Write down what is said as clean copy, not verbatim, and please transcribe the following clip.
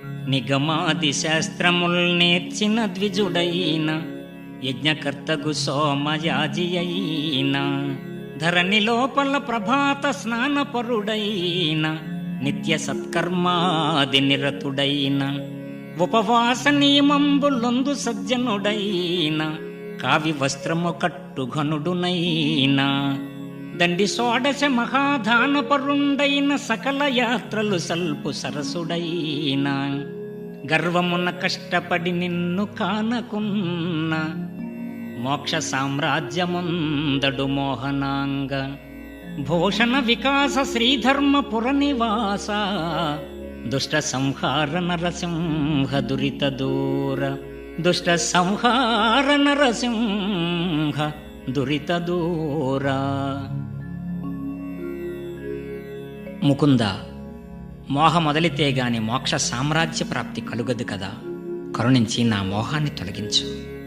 నిగమాది శాస్త్రముల్ నేర్చిన ద్విజుడైన యజ్ఞకర్తగు సోమయాజి అయిన ధరణి లోపల ప్రభాత స్నానపరుడైన నిత్య సత్కర్మాది నిరతుడైన ఉపవాస నియమంబులొందు సజ్జనుడైన కావి వస్త్రము కట్టుఘనుడునైనా దండి షోడశ మహాధానపరుండైన సకల యాత్రలు సల్పు సరసుడైన గర్వమున కష్టపడి నిన్ను కానకున్న మోక్ష సామ్రాజ్యముందడు మోహనాంగ భూషణ వికాస శ్రీధర్మపుర నివాస దుష్ట సంహార నరసింహ దురిత దూర దుష్ట సంహార నరసింహ దురిత దూర. ముకుంద, మోహ మొదలితే గాని మోక్ష సామ్రాజ్య ప్రాప్తి కలుగదు కదా. కరుణించి నా మోహాన్ని తొలగించు.